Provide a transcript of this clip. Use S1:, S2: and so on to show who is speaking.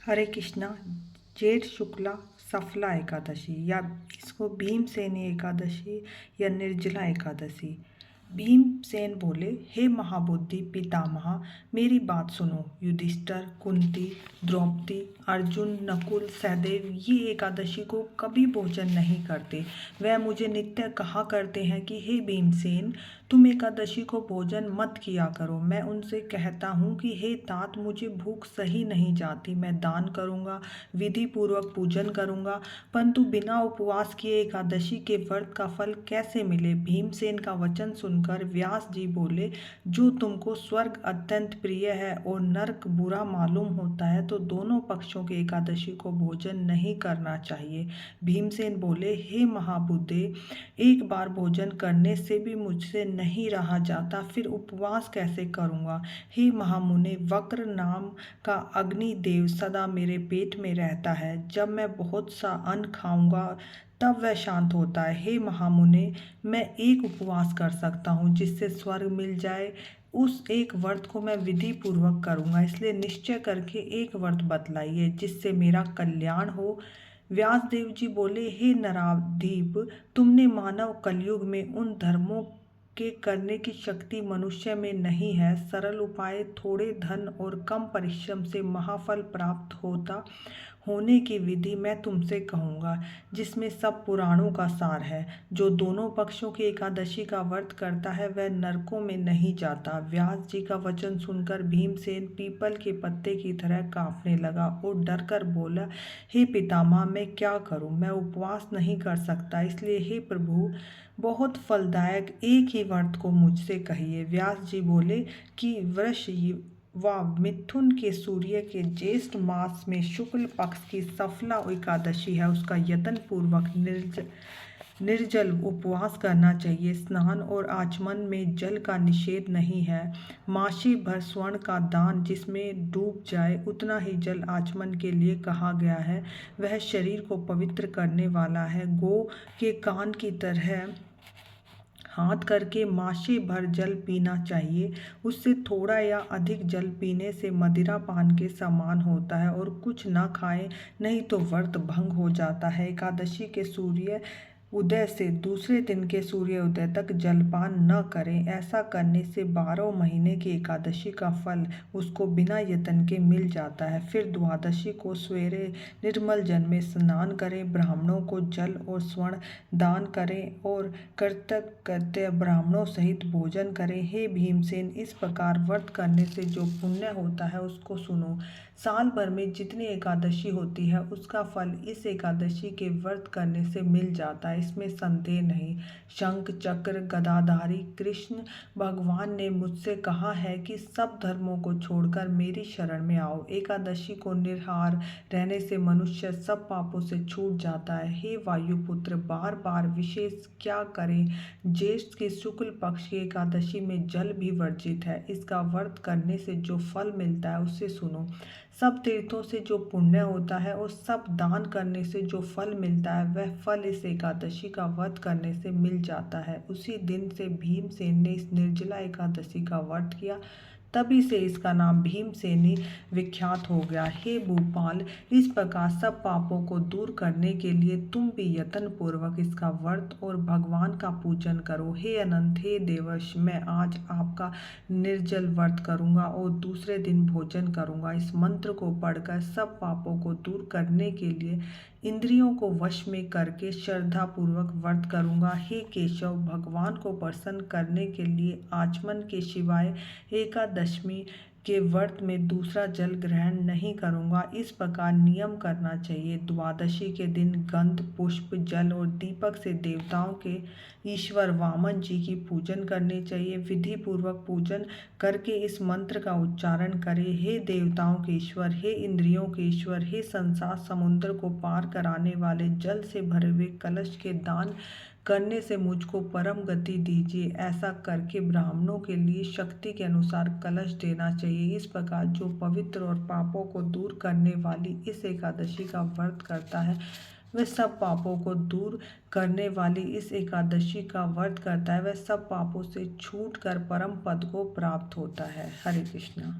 S1: हरे कृष्णा। जेठ शुक्ला सफला एकादशी या इसको भीमसेनी एकादशी या निर्जला एकादशी। भीमसेन बोले, हे महाबुद्धि पितामह, मेरी बात सुनो। युधिष्ठिर, कुंती, द्रौपदी, अर्जुन, नकुल, सहदेव ये एकादशी को कभी भोजन नहीं करते। वह मुझे नित्य कहा करते हैं कि हे भीमसेन, तुम एकादशी को भोजन मत किया करो। मैं उनसे कहता हूँ कि हे तात, मुझे भूख सही नहीं जाती। मैं दान करूँगा, विधि पूर्वक पूजन करूँगा, परंतु बिना उपवास किए एकादशी के व्रत का फल कैसे मिले। भीमसेन का वचन सुनकर व्यास जी बोले, जो तुमको स्वर्ग अत्यंत प्रिय है और नरक बुरा मालूम होता है, तो दोनों पक्षों के एकादशी को भोजन नहीं करना चाहिए। भीमसेन बोले, हे महाबुद्धे, एक बार भोजन करने से भी मुझसे नहीं रहा जाता, फिर उपवास कैसे करूँगा। हे महामुने, वक्र नाम का अग्निदेव सदा मेरे पेट में रहता है। जब मैं बहुत सा अन्न खाऊंगा तब वह शांत होता है। हे महामुने, मैं एक उपवास कर सकता हूँ जिससे स्वर्ग मिल जाए। उस एक व्रत को मैं विधि पूर्वक करूँगा, इसलिए निश्चय करके एक व्रत बतलाइए जिससे मेरा कल्याण हो। व्यासदेव जी बोले, हे नराधीप, तुमने मानव कलयुग में उन धर्मों के करने की शक्ति मनुष्य में नहीं है। सरल उपाय, थोड़े धन और कम परिश्रम से महाफल प्राप्त होने की विधि मैं तुमसे कहूँगा, जिसमें सब पुराणों का सार है। जो दोनों पक्षों की एकादशी का व्रत करता है वह नरकों में नहीं जाता। व्यास जी का वचन सुनकर भीमसेन पीपल के पत्ते की तरह कांपने लगा और डर कर बोला, हे पितामह, मैं क्या करूं। मैं उपवास नहीं कर सकता, इसलिए हे प्रभु, बहुत फलदायक एक ही व्रत को मुझसे कहिए। व्यास जी बोले कि वृष व मिथुन के सूर्य के ज्येष्ठ मास में शुक्ल पक्ष की सफला एकादशी है, उसका यत्न पूर्वक निर्जल उपवास करना चाहिए। स्नान और आचमन में जल का निषेध नहीं है। मासी भर स्वर्ण का दान जिसमें डूब जाए उतना ही जल आचमन के लिए कहा गया है, वह शरीर को पवित्र करने वाला है। गो के कान की तरह हाथ करके मासे भर जल पीना चाहिए। उससे थोड़ा या अधिक जल पीने से मदिरा पान के समान होता है। और कुछ ना खाएं, नहीं तो व्रत भंग हो जाता है। एकादशी के सूर्य उदय से दूसरे दिन के सूर्योदय तक जलपान न करें। ऐसा करने से 12 महीने की एकादशी का फल उसको बिना यत्न के मिल जाता है। फिर द्वादशी को सवेरे निर्मल जल में स्नान करें, ब्राह्मणों को जल और स्वर्ण दान करें और कृतज्ञ ब्राह्मणों सहित भोजन करें। हे भीमसेन, इस प्रकार व्रत करने से जो पुण्य होता है उसको सुनो। साल भर में जितनी एकादशी होती है उसका फल इस एकादशी के व्रत करने से मिल जाता है, इसमें संदेह नहीं। शंख चक्र गदाधारी कृष्ण भगवान ने मुझसे कहा है कि सब धर्मों को छोड़कर मेरी शरण में आओ। एकादशी को निराहार रहने से मनुष्य सब पापों से छूट जाता है। हे वायुपुत्र, बार बार विशेष क्या करें। ज्येष्ठ की शुक्ल पक्ष की एकादशी में जल भी वर्जित है। इसका व्रत करने से जो फल मिलता है उससे सुनो। सब तीर्थों से जो पुण्य होता है और सब दान करने से जो फल मिलता है वह फल इस एकादशी का व्रत करने से मिल जाता है। उसी दिन से भीमसेन ने इस निर्जला एकादशी का व्रत किया, तभी से इसका नाम भीमसेनी विख्यात हो गया। हे भूपाल, इस प्रकार सब पापों को दूर करने के लिए तुम भी यत्न पूर्वक इसका व्रत और भगवान का पूजन करो। हे अनंत, हे देवर्ष, मैं आज आपका निर्जल व्रत करूंगा और दूसरे दिन भोजन करूंगा। इस मंत्र को पढ़कर सब पापों को दूर करने के लिए इंद्रियों को वश में करके श्रद्धा पूर्वक व्रत करूंगा। हे केशव, भगवान को प्रसन्न करने के लिए आचमन के सिवाय एकादशमी के व्रत में दूसरा जल ग्रहण नहीं करूंगा। इस प्रकार नियम करना चाहिए। द्वादशी के दिन गंध पुष्प जल और दीपक से देवताओं के ईश्वर वामन जी की पूजन करनी चाहिए। विधि पूर्वक पूजन करके इस मंत्र का उच्चारण करें। हे देवताओं के ईश्वर, हे इंद्रियों के ईश्वर, हे संसार समुद्र को पार कराने वाले, जल से भरे हुए कलश के दान करने से मुझको परम गति दीजिए। ऐसा करके ब्राह्मणों के लिए शक्ति के अनुसार कलश देना चाहिए। इस प्रकार जो पवित्र और पापों को दूर करने वाली इस एकादशी का व्रत करता है वह सब पापों को दूर करने वाली इस एकादशी का व्रत करता है, वह सब पापों से छूट कर परम पद को प्राप्त होता है। हरे कृष्णा।